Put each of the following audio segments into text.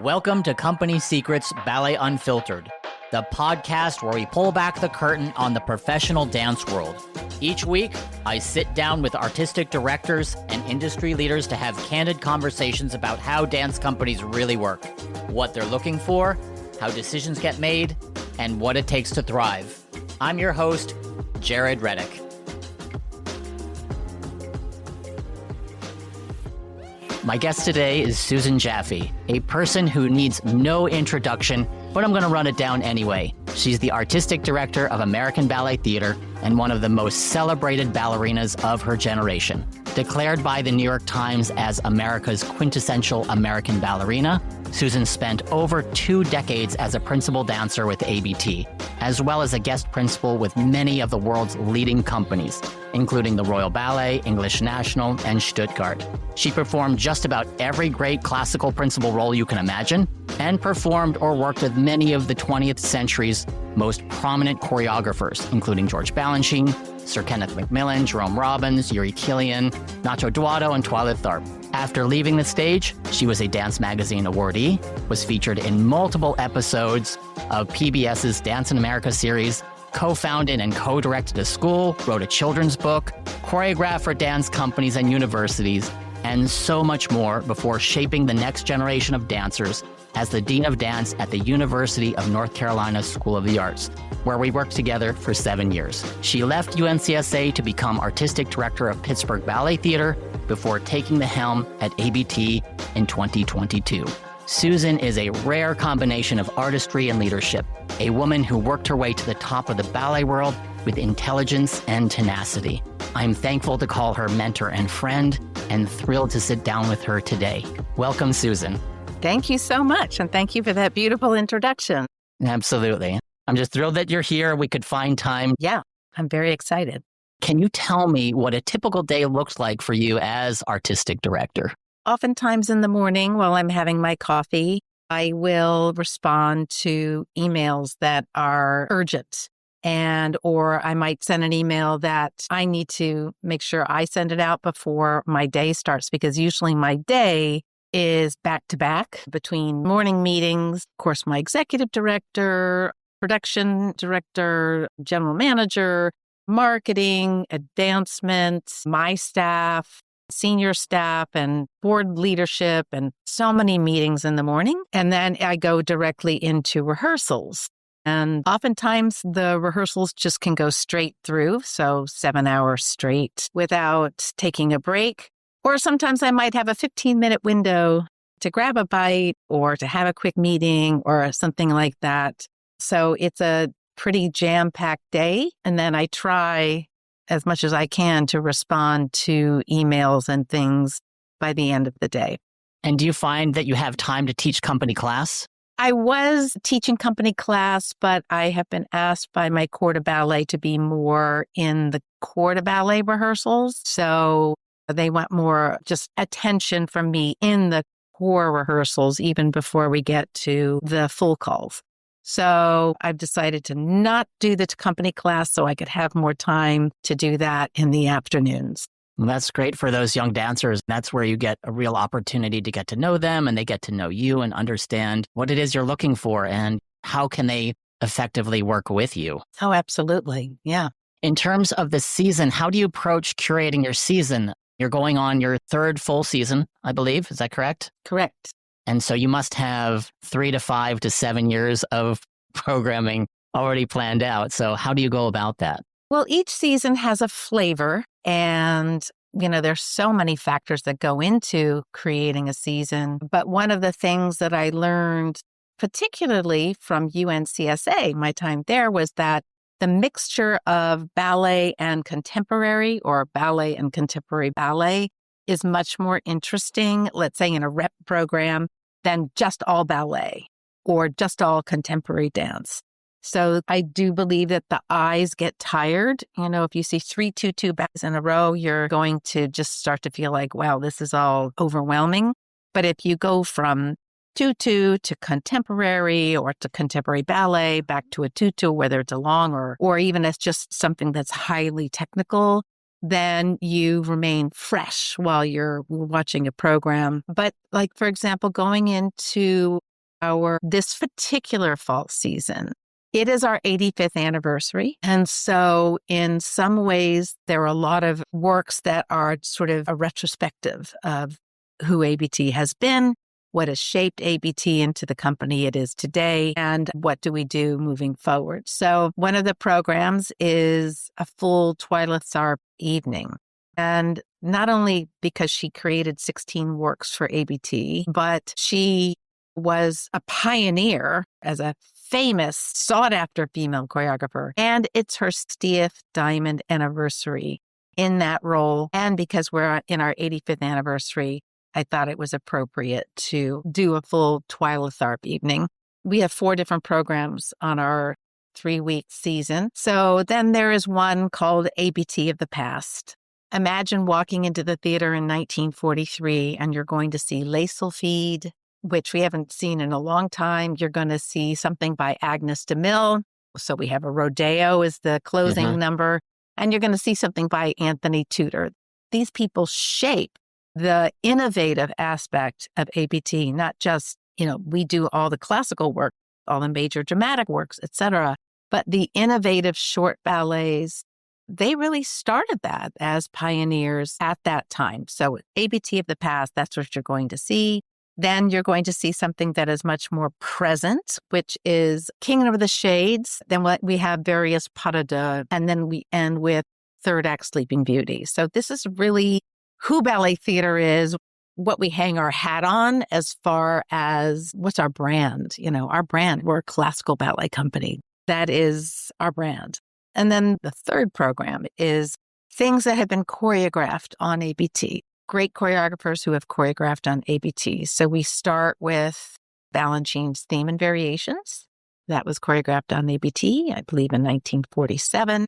Welcome to Company Secrets Ballet Unfiltered, the podcast where we pull back the curtain on the professional dance world. Each week, I sit down with artistic directors and industry leaders to have candid conversations about how dance companies really work, what they're looking for, how decisions get made, and what it takes to thrive. I'm your host, Jared Reddick. My guest today is Susan Jaffe, a person who needs no introduction, but I'm going to run it down anyway. She's the artistic director of American Ballet Theater and one of the most celebrated ballerinas of her generation. Declared by the New York Times as America's quintessential American ballerina, Susan spent over 2 decades as a principal dancer with ABT, as well as a guest principal with many of the world's leading companies, including the Royal Ballet, English National, and Stuttgart. She performed just about every great classical principal role you can imagine, and performed or worked with many of the 20th century's most prominent choreographers, including George Balanchine, Sir Kenneth Macmillan, Jerome Robbins, Yuri Killian, Nacho Duato, and Twyla Tharp. After leaving the stage, she was a Dance Magazine awardee, was featured in multiple episodes of PBS's Dance in America series, co-founded and co-directed a school, wrote a children's book, choreographed for dance companies and universities, and so much more before shaping the next generation of dancers as the Dean of Dance at the University of North Carolina School of the Arts, where we worked together for 7 years. She left UNCSA to become Artistic Director of Pittsburgh Ballet Theater before taking the helm at ABT in 2022. Susan is a rare combination of artistry and leadership, a woman who worked her way to the top of the ballet world with intelligence and tenacity. I'm thankful to call her mentor and friend, and thrilled to sit down with her today. Welcome, Susan. Thank you so much, and thank you for that beautiful introduction. Absolutely. I'm just thrilled that you're here. We could find time. Yeah, I'm very excited. Can you tell me what a typical day looks like for you as artistic director? Oftentimes in the morning while I'm having my coffee, I will respond to emails that are urgent, or I might send an email that I need to make sure I send it out before my day starts, because usually my day is back to back between morning meetings. Of course, my executive director, production director, general manager, marketing, advancement, my staff, senior staff, and board leadership, and so many meetings in the morning. And then I go directly into rehearsals. And oftentimes the rehearsals just can go straight through, so 7 hours straight without taking a break. Or sometimes I might have a 15-minute window to grab a bite or to have a quick meeting or something like that. So it's a pretty jam-packed day. And then I try as much as I can to respond to emails and things by the end of the day. And do you find that you have time to teach company class? I was teaching company class, but I have been asked by my corps de ballet to be more in the corps de ballet rehearsals. So they want more just attention from me in the core rehearsals, even before we get to the full calls. So I've decided to not do the company class so I could have more time to do that in the afternoons. Well, that's great for those young dancers. That's where you get a real opportunity to get to know them, and they get to know you and understand what it is you're looking for and how can they effectively work with you. Oh, absolutely. Yeah. In terms of the season, how do you approach curating your season? You're going on your 3rd full season, I believe. Is that correct? Correct. And so you must have 3 to 5 to 7 years of programming already planned out. So how do you go about that? Well, each season has a flavor, and, there's so many factors that go into creating a season. But one of the things that I learned, particularly from UNCSA, my time there, was that the mixture of ballet and contemporary, or ballet and contemporary ballet, is much more interesting, let's say in a rep program, than just all ballet or just all contemporary dance. So I do believe that the eyes get tired. If you see 3 2-2 backs in a row, you're going to just start to feel like, wow, this is all overwhelming. But if you go from tutu to contemporary, or to contemporary ballet, back to a tutu, whether it's a long or even it's just something that's highly technical, then you remain fresh while you're watching a program. But like, for example, going into this particular fall season, it is our 85th anniversary. And so in some ways, there are a lot of works that are sort of a retrospective of who ABT has been, what has shaped ABT into the company it is today, and what do we do moving forward. So one of the programs is a full Twyla Tharp evening. And not only because she created 16 works for ABT, but she was a pioneer as a famous, sought-after female choreographer. And it's her 60th diamond anniversary in that role. And because we're in our 85th anniversary, I thought it was appropriate to do a full Twyla Tharp evening. We have 4 different programs on our 3-week season. So then there is one called ABT of the Past. Imagine walking into the theater in 1943 and you're going to see Les Sylphides, which we haven't seen in a long time. You're going to see something by Agnes de Mille. So we have a Rodeo as the closing number. And you're going to see something by Anthony Tudor. These people shape the innovative aspect of ABT, not just, we do all the classical work, all the major dramatic works, etc., but the innovative short ballets, they really started that as pioneers at that time. So ABT of the Past, that's what you're going to see. Then you're going to see something that is much more present, which is Kingdom of the Shades. Then we have various pas de deux, and then we end with third act Sleeping Beauty. So this is really who ballet theater is, what we hang our hat on as far as what's our brand. Our brand, we're a classical ballet company. That is our brand. And then the third program is things that have been choreographed on ABT. Great choreographers who have choreographed on ABT. So we start with Balanchine's Theme and Variations. That was choreographed on ABT, I believe in 1947.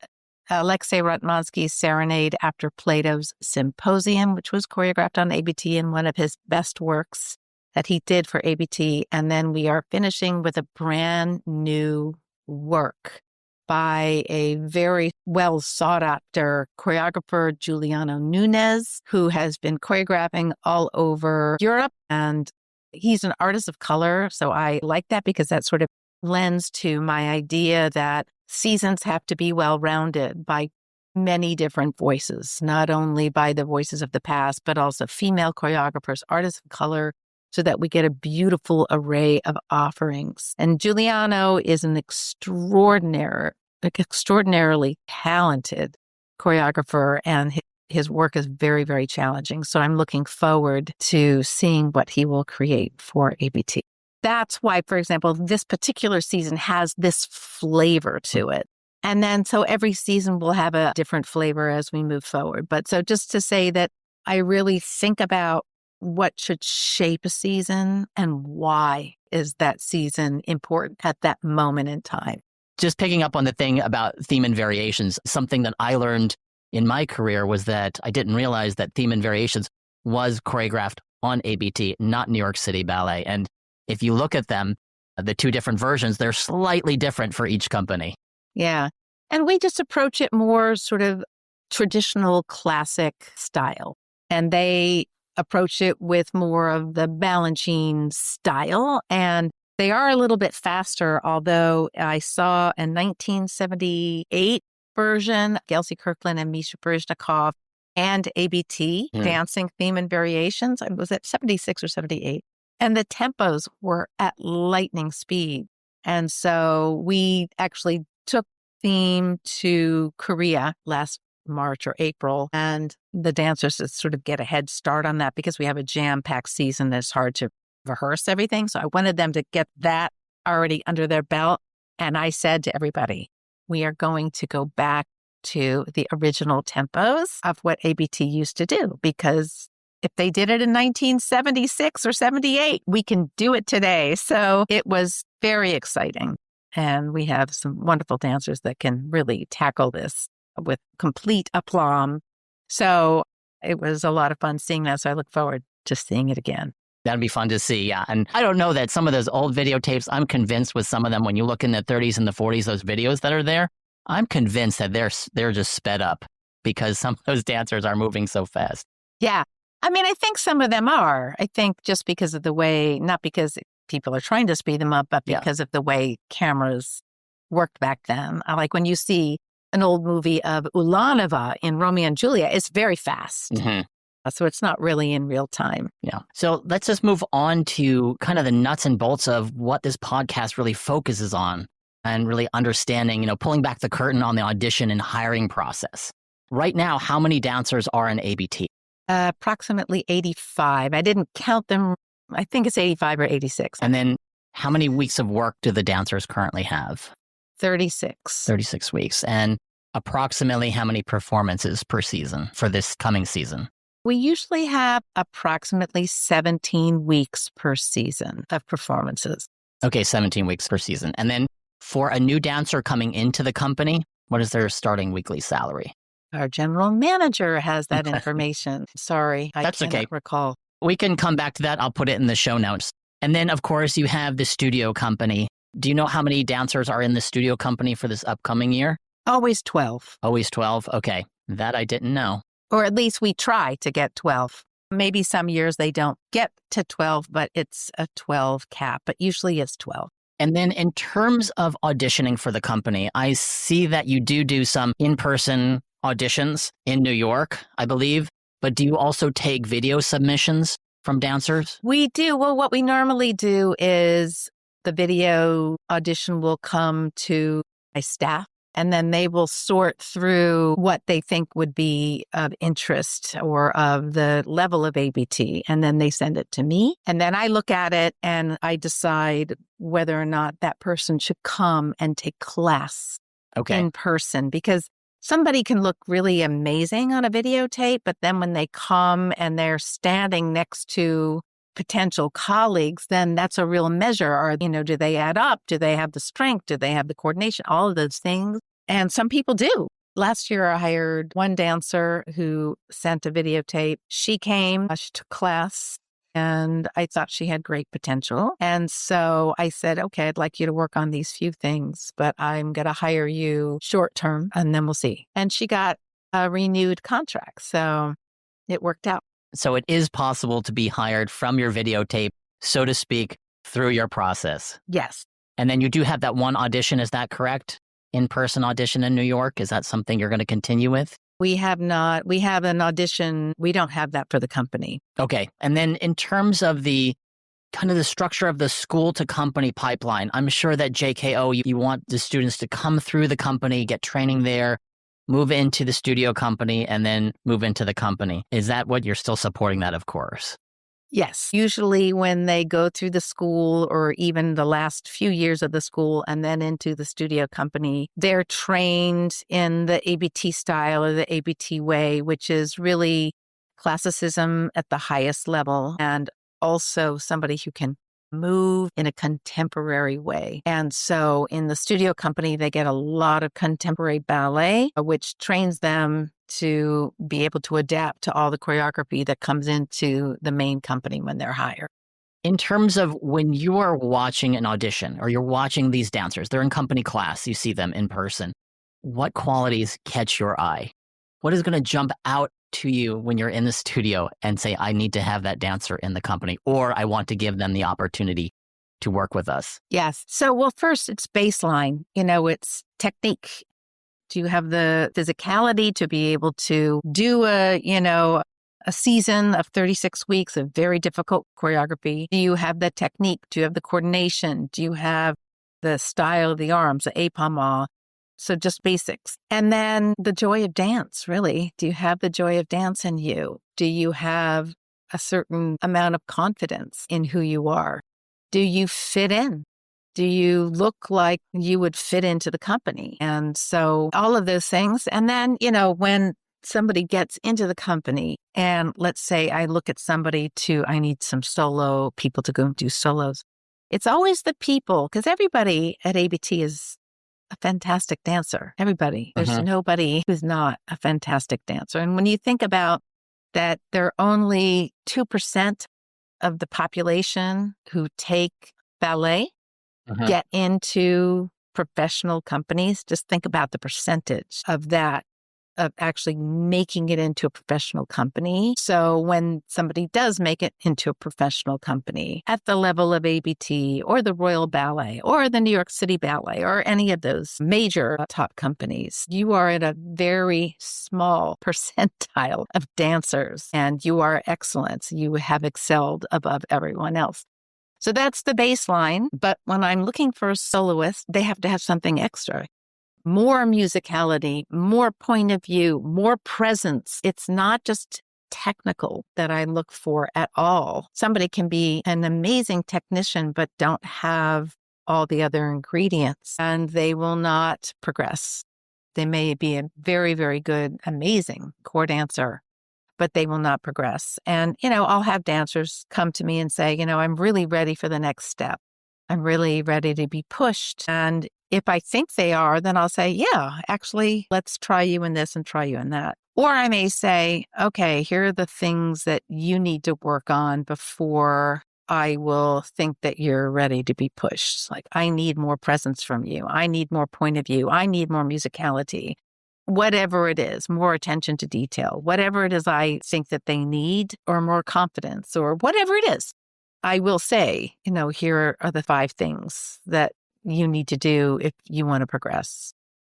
Alexei Ratmansky's Serenade After Plato's Symposium, which was choreographed on ABT and one of his best works that he did for ABT. And then we are finishing with a brand new work by a very well sought after choreographer, Giuliano Nunes, who has been choreographing all over Europe. And he's an artist of color. So I like that because that sort of lends to my idea that seasons have to be well-rounded by many different voices, not only by the voices of the past, but also female choreographers, artists of color, so that we get a beautiful array of offerings. And Giuliano is an extraordinarily talented choreographer, and his work is very, very challenging. So I'm looking forward to seeing what he will create for ABT. That's why, for example, this particular season has this flavor to it. And then so every season will have a different flavor as we move forward. But so just to say that I really think about what should shape a season and why is that season important at that moment in time. Just picking up on the thing about theme and variations, something that I learned in my career was that I didn't realize that Theme and Variations was choreographed on ABT, not New York City Ballet. And if you look at them, the 2 different versions, they're slightly different for each company. Yeah. And we just approach it more sort of traditional classic style. And they approach it with more of the Balanchine style. And they are a little bit faster, although I saw a 1978 version, Kelsey Kirkland and Misha Baryshnikov and ABT dancing Theme and Variations. Was it 76 or 78? And the tempos were at lightning speed. And so we actually took theme to Korea last March or April, and the dancers sort of get a head start on that because we have a jam-packed season that's hard to rehearse everything. So I wanted them to get that already under their belt. And I said to everybody, we are going to go back to the original tempos of what ABT used to do, because if they did it in 1976 or 78, we can do it today. So it was very exciting. And we have some wonderful dancers that can really tackle this with complete aplomb. So it was a lot of fun seeing that. So I look forward to seeing it again. That'd be fun to see, yeah. And I don't know that some of those old videotapes, I'm convinced with some of them, when you look in the 30s and the 40s, those videos that are there, I'm convinced that they're just sped up because some of those dancers are moving so fast. Yeah. I mean, I think some of them are. I think just because of the way, not because people are trying to speed them up, but Yeah. because of the way cameras worked back then. I like when you see an old movie of Ulanova in Romeo and Juliet, it's very fast. Mm-hmm. So it's not really in real time. Yeah. So let's just move on to kind of the nuts and bolts of what this podcast really focuses on and really understanding, pulling back the curtain on the audition and hiring process. Right now, how many dancers are in ABT? Approximately 85. I didn't count them. I think it's 85 or 86. And then how many weeks of work do the dancers currently have? 36. 36 weeks. And approximately how many performances per season for this coming season? We usually have approximately 17 weeks per season of performances. Okay, 17 weeks per season. And then for a new dancer coming into the company, what is their starting weekly salary? Our general manager has that information. Sorry, I That's cannot okay. recall. We can come back to that. I'll put it in the show notes. And then, of course, you have the studio company. Do you know how many dancers are in the studio company for this upcoming year? Always 12. Always 12? Okay, that I didn't know. Or at least we try to get 12. Maybe some years they don't get to 12, but it's a 12 cap, but usually it's 12. And then in terms of auditioning for the company, I see that you do some in-person auditions in New York, I believe. But do you also take video submissions from dancers? We do. Well, what we normally do is the video audition will come to my staff, and then they will sort through what they think would be of interest or of the level of ABT. And then they send it to me. And then I look at it and I decide whether or not that person should come and take class in person. Because somebody can look really amazing on a videotape, but then when they come and they're standing next to potential colleagues, then that's a real measure. Or, do they add up? Do they have the strength? Do they have the coordination? All of those things. And some people do. Last year, I hired one dancer who sent a videotape. She came, she took class, and I thought she had great potential. And so I said, okay, I'd like you to work on these few things, but I'm going to hire you short term, and then we'll see. And she got a renewed contract. So it worked out. So it is possible to be hired from your videotape, so to speak, through your process. Yes. And then you do have that one audition, is that correct? In-person audition in New York? Is that something you're going to continue with? We have not. We have an audition. We don't have that for the company. Okay. And then in terms of the kind of the structure of the school to company pipeline, I'm sure that JKO, you want the students to come through the company, get training there, move into the studio company, and then move into the company. Is that what you're still supporting that, of course? Yes. Usually when they go through the school or even the last few years of the school and then into the studio company, they're trained in the ABT style or the ABT way, which is really classicism at the highest level and also somebody who can move in a contemporary way. And so in the studio company, they get a lot of contemporary ballet, which trains them to be able to adapt to all the choreography that comes into the main company when they're hired. In terms of when you are watching an audition or you're watching these dancers, they're in company class, you see them in person, what qualities catch your eye? What is going to jump out to you when you're in the studio and say, I need to have that dancer in the company, or I want to give them the opportunity to work with us? Yes. So, well, first it's baseline, it's technique. Do you have the physicality to be able to do a season of 36 weeks of very difficult choreography? Do you have the technique? Do you have the coordination? Do you have the style of the arms, the épaulement? So just basics. And then the joy of dance, really. Do you have the joy of dance in you? Do you have a certain amount of confidence in who you are? Do you fit in? Do you look like you would fit into the company? And so all of those things. And then, when somebody gets into the company and let's say I look at somebody I need some solo people to go and do solos. It's always the people, because everybody at ABT is a fantastic dancer. Everybody. There's nobody who's not a fantastic dancer. And when you think about that, there are only 2% of the population who take ballet get into professional companies. Just think about the percentage of that of actually making it into a professional company. So when somebody does make it into a professional company at the level of ABT or the Royal Ballet or the New York City Ballet or any of those major top companies, you are at a very small percentile of dancers and you are excellent. You have excelled above everyone else. So that's the baseline. But when I'm looking for a soloist, they have to have something extra. More musicality, more point of view, more presence. It's not just technical that I look for at all. Somebody can be an amazing technician, but don't have all the other ingredients, and they will not progress. They may be a very, very good, amazing core dancer, but they will not progress. And, I'll have dancers come to me and say, I'm really ready for the next step. I'm really ready to be pushed. And if I think they are, then I'll say, yeah, actually, let's try you in this and try you in that. Or I may say, okay, here are the things that you need to work on before I will think that you're ready to be pushed. Like, I need more presence from you. I need more point of view. I need more musicality. Whatever it is, more attention to detail, whatever it is I think that they need, or more confidence, or whatever it is, I will say, here are the 5 things that you need to do if you want to progress.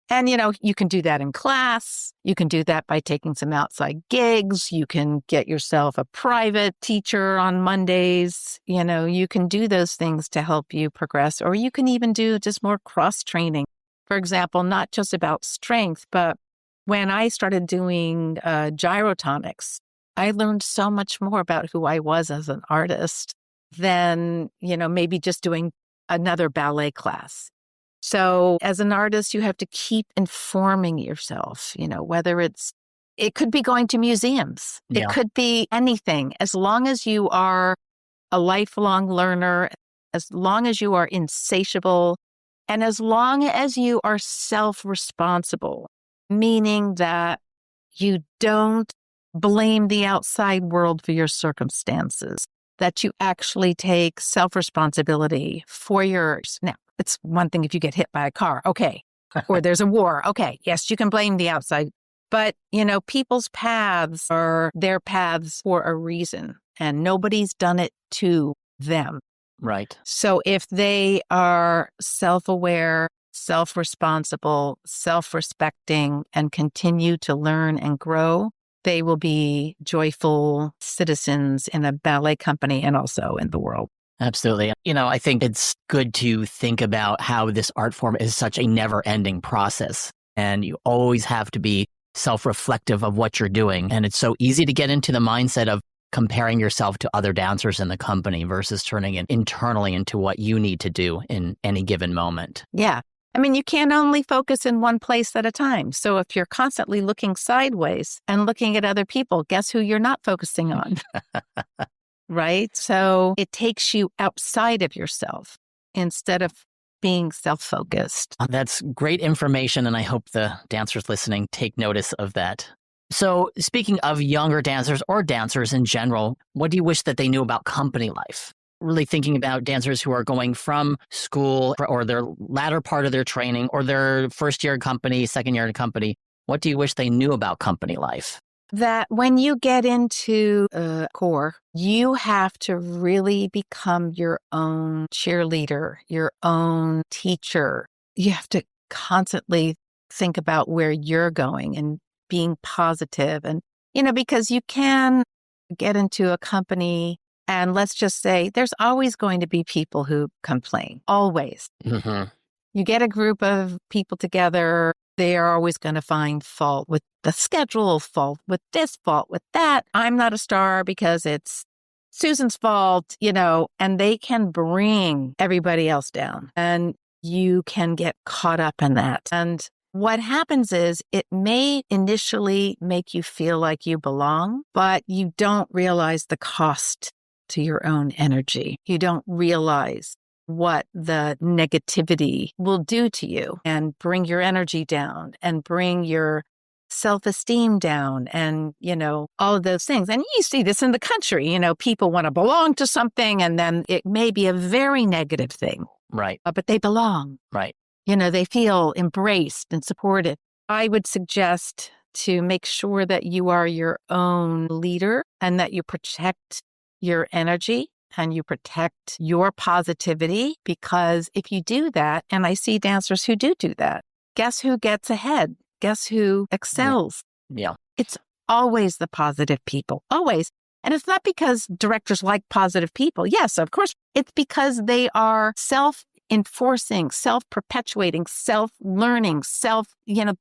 And, you can do that in class. You can do that by taking some outside gigs. You can get yourself a private teacher on Mondays. You can do those things to help you progress, or you can even do just more cross training. For example, not just about strength, but when I started doing gyrotonics, I learned so much more about who I was as an artist than, maybe just doing another ballet class. So as an artist, you have to keep informing yourself, whether it could be going to museums. Yeah. It could be anything. As long as you are a lifelong learner, as long as you are insatiable, and as long as you are self-responsible, meaning that you don't blame the outside world for your circumstances, that you actually take self-responsibility for yours. Now, it's one thing if you get hit by a car, okay, or there's a war, okay, yes, you can blame the outside. But, people's paths are their paths for a reason, and nobody's done it to them. Right. So if they are self-aware, self-responsible, self-respecting, and continue to learn and grow, they will be joyful citizens in a ballet company and also in the world. Absolutely. I think it's good to think about how this art form is such a never-ending process. And you always have to be self-reflective of what you're doing. And it's so easy to get into the mindset of comparing yourself to other dancers in the company versus turning it internally into what you need to do in any given moment. Yeah. You can't only focus in one place at a time. So if you're constantly looking sideways and looking at other people, guess who you're not focusing on? Right? So it takes you outside of yourself instead of being self-focused. That's great information, and I hope the dancers listening take notice of that. So speaking of younger dancers or dancers in general, what do you wish that they knew about company life? Really thinking about dancers who are going from school or their latter part of their training or their first year in company, second year in company. What do you wish they knew about company life? That when you get into core, you have to really become your own cheerleader, your own teacher. You have to constantly think about where you're going and being positive. And, because you can get into a company and let's just say there's always going to be people who complain, always. Mm-hmm. You get a group of people together, they are always going to find fault with the schedule, fault with this, fault with that. I'm not a star because it's Susan's fault, and they can bring everybody else down and you can get caught up in that. And what happens is it may initially make you feel like you belong, but you don't realize the cost to your own energy. You don't realize what the negativity will do to you and bring your energy down and bring your self-esteem down and, all of those things. And you see this in the country, people want to belong to something and then it may be a very negative thing. Right. But they belong. Right. They feel embraced and supported. I would suggest to make sure that you are your own leader and that you protect your energy and you protect your positivity. Because if you do that, and I see dancers who do that, guess who gets ahead? Guess who excels? Yeah. It's always the positive people, always. And it's not because directors like positive people. Yes, of course. It's because they are self-enforcing, self-perpetuating, self-learning,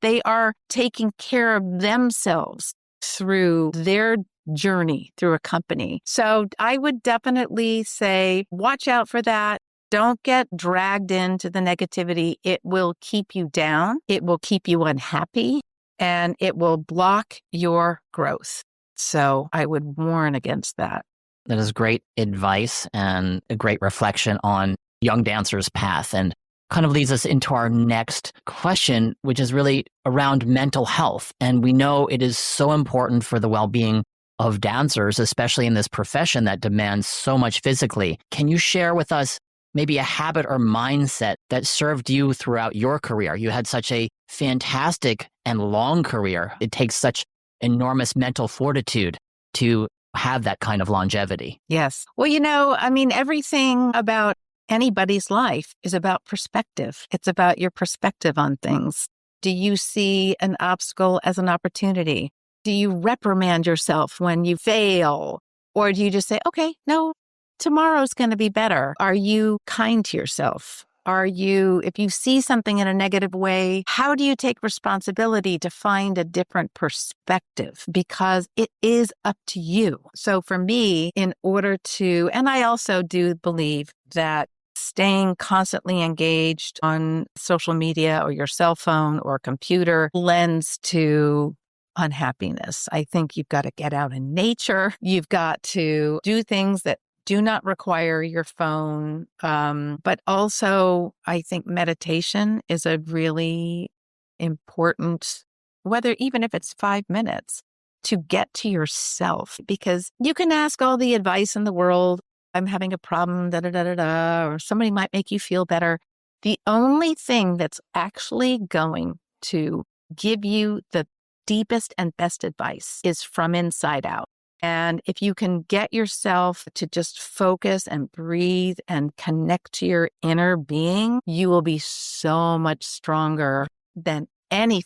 they are taking care of themselves through their journey through a company. So I would definitely say, watch out for that. Don't get dragged into the negativity. It will keep you down. It will keep you unhappy, and it will block your growth. So I would warn against that. That is great advice and a great reflection on young dancers' path, and kind of leads us into our next question, which is really around mental health. And we know it is so important for the well-being of dancers, especially in this profession that demands so much physically. Can you share with us maybe a habit or mindset that served you throughout your career? You had such a fantastic and long career. It takes such enormous mental fortitude to have that kind of longevity. Yes. Well, everything about anybody's life is about perspective. It's about your perspective on things. Do you see an obstacle as an opportunity? Do you reprimand yourself when you fail? Or do you just say, okay, no, tomorrow's going to be better? Are you kind to yourself? If you see something in a negative way, how do you take responsibility to find a different perspective? Because it is up to you. So for me, and I also do believe that staying constantly engaged on social media or your cell phone or computer lends to unhappiness. I think you've got to get out in nature. You've got to do things that do not require your phone. But also, I think meditation is a really important, even if it's 5 minutes, to get to yourself, because you can ask all the advice in the world. I'm having a problem, or somebody might make you feel better. The only thing that's actually going to give you the deepest and best advice is from inside out. And if you can get yourself to just focus and breathe and connect to your inner being, you will be so much stronger than any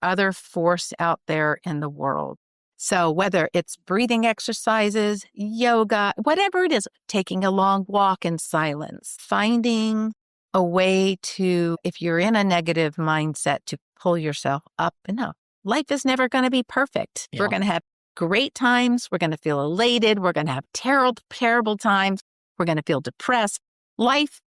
other force out there in the world. So whether it's breathing exercises, yoga, whatever it is, taking a long walk in silence, finding a way to, if you're in a negative mindset, to pull yourself up and up. Life is never going to be perfect. Yeah. We're going to have great times. We're going to feel elated. We're going to have terrible times. We're going to feel depressed. Life,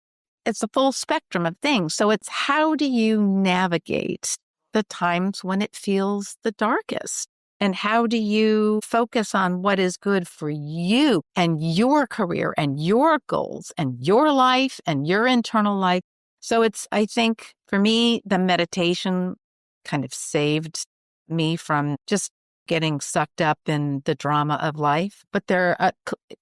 it's a full spectrum of things. So it's how do you navigate the times when it feels the darkest? And how do you focus on what is good for you and your career and your goals and your life and your internal life? So I think for me, the meditation kind of saved me from just getting sucked up in the drama of life. But there are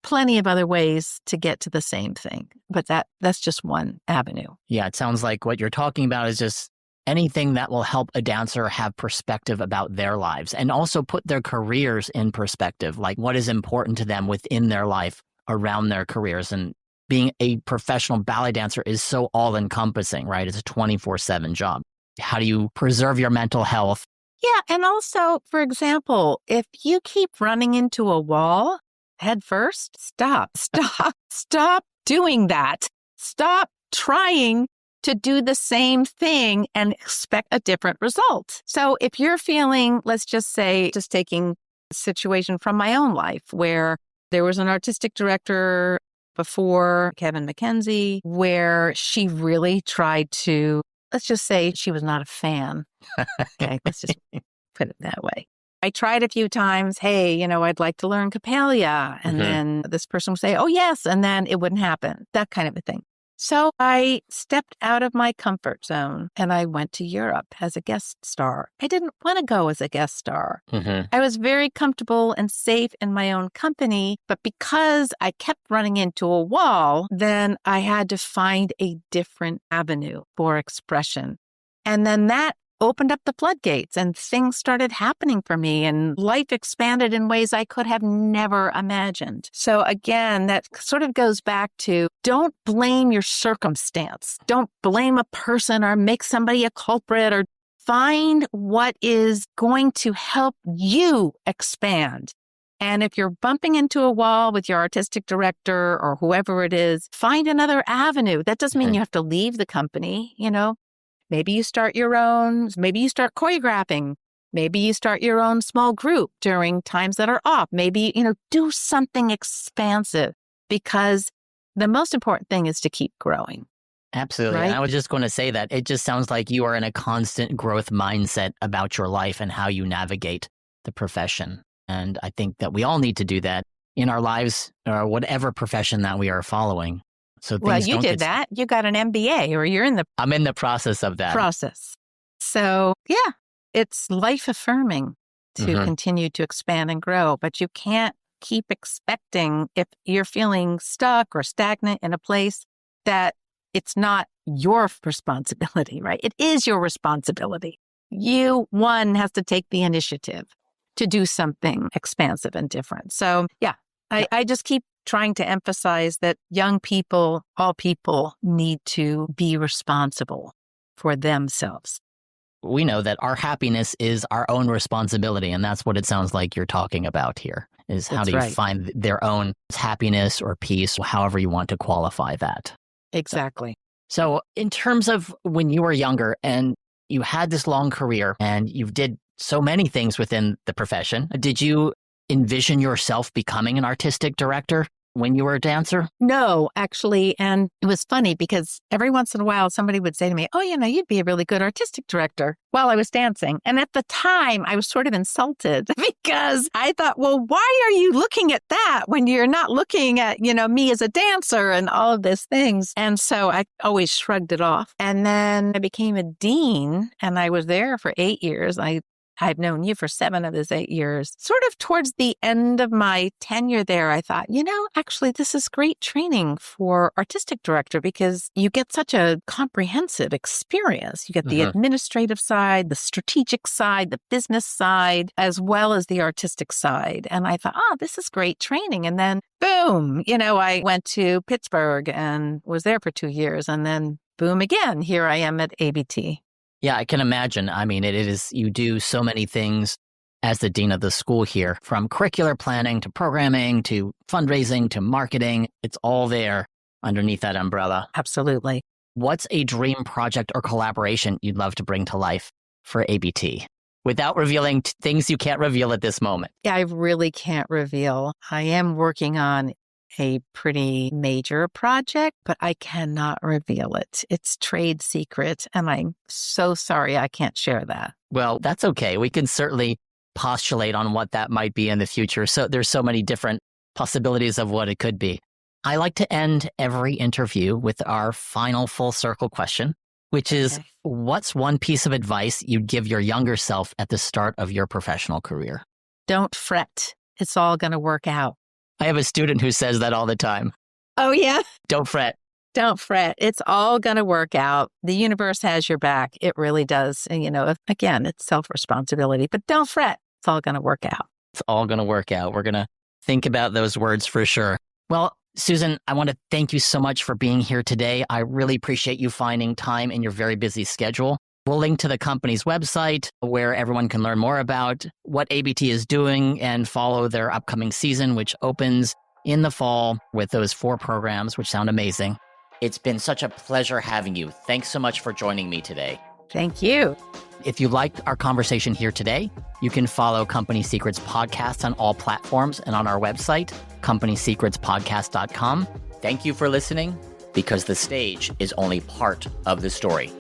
plenty of other ways to get to the same thing. But that's just one avenue. Yeah, it sounds like what you're talking about is just anything that will help a dancer have perspective about their lives and also put their careers in perspective, like what is important to them within their life around their careers. And being a professional ballet dancer is so all-encompassing, right? It's a 24/7 job. How do you preserve your mental health? Yeah. And also, for example, if you keep running into a wall head first, stop doing that. Stop trying to do the same thing and expect a different result. So if you're feeling, let's just say, just taking a situation from my own life where there was an artistic director before, Kevin McKenzie, where she really tried to, let's just say she was not a fan. Okay, let's just put it that way. I tried a few times, hey, I'd like to learn Capalia. And then this person would say, oh, yes. And then it wouldn't happen, that kind of a thing. So I stepped out of my comfort zone and I went to Europe as a guest star. I didn't want to go as a guest star. I was very comfortable and safe in my own company, but because I kept running into a wall, then I had to find a different avenue for expression. And then that opened up the floodgates and things started happening for me and life expanded in ways I could have never imagined. So again, that sort of goes back to don't blame your circumstance. Don't blame a person or make somebody a culprit, or find what is going to help you expand. And if you're bumping into a wall with your artistic director or whoever it is, find another avenue. That doesn't mean you have to leave the company, Maybe you start your own, maybe you start choreographing. Maybe you start your own small group during times that are off. Maybe, do something expansive, because the most important thing is to keep growing. Absolutely. Right? And I was just going to say that it just sounds like you are in a constant growth mindset about your life and how you navigate the profession. And I think that we all need to do that in our lives, or whatever profession that we are following. So Well, you did that. You got an MBA, or you're in the I'm in the process of that. So, yeah, it's life affirming to continue to expand and grow, but you can't keep expecting, if you're feeling stuck or stagnant in a place, that it's not your responsibility, right? It is your responsibility. One has to take the initiative to do something expansive and different. So, yeah, I just keep trying to emphasize that young people, all people, need to be responsible for themselves. We know that our happiness is our own responsibility. And that's what it sounds like you're talking about here, is how do you find their own happiness or peace, however you want to qualify that. Exactly. So in terms of when you were younger and you had this long career and you did so many things within the profession, did you envision yourself becoming an artistic director when you were a dancer? No, actually. And it was funny because every once in a while, somebody would say to me, oh, you'd be a really good artistic director, while I was dancing. And at the time, I was sort of insulted because I thought, well, why are you looking at that when you're not looking at, me as a dancer and all of these things? And so I always shrugged it off. And then I became a dean, and I was there for 8 years. I've known you for 7 of those 8 years. Sort of towards the end of my tenure there, I thought, actually, this is great training for artistic director, because you get such a comprehensive experience. You get the administrative side, the strategic side, the business side, as well as the artistic side. And I thought, this is great training. And then boom, I went to Pittsburgh and was there for 2 years. And then boom again, here I am at ABT. Yeah, I can imagine. I mean, it is, you do so many things as the dean of the school here, from curricular planning to programming to fundraising to marketing. It's all there underneath that umbrella. Absolutely. What's a dream project or collaboration you'd love to bring to life for ABT without revealing things you can't reveal at this moment? Yeah, I really can't reveal. I am working on a pretty major project, but I cannot reveal it. It's trade secret, and I'm so sorry I can't share that. Well, that's okay. We can certainly postulate on what that might be in the future. So there's so many different possibilities of what it could be. I like to end every interview with our final full circle question, which is, what's one piece of advice you'd give your younger self at the start of your professional career? Don't fret. It's all going to work out. I have a student who says that all the time. Oh, yeah? Don't fret. Don't fret. It's all going to work out. The universe has your back. It really does. And, again, it's self-responsibility, but don't fret. It's all going to work out. It's all going to work out. We're going to think about those words for sure. Well, Susan, I want to thank you so much for being here today. I really appreciate you finding time in your very busy schedule. We'll link to the company's website where everyone can learn more about what ABT is doing and follow their upcoming season, which opens in the fall with those 4 programs, which sound amazing. It's been such a pleasure having you. Thanks so much for joining me today. Thank you. If you liked our conversation here today, you can follow Company Secrets Podcast on all platforms and on our website, companysecretspodcast.com. Thank you for listening, because the stage is only part of the story.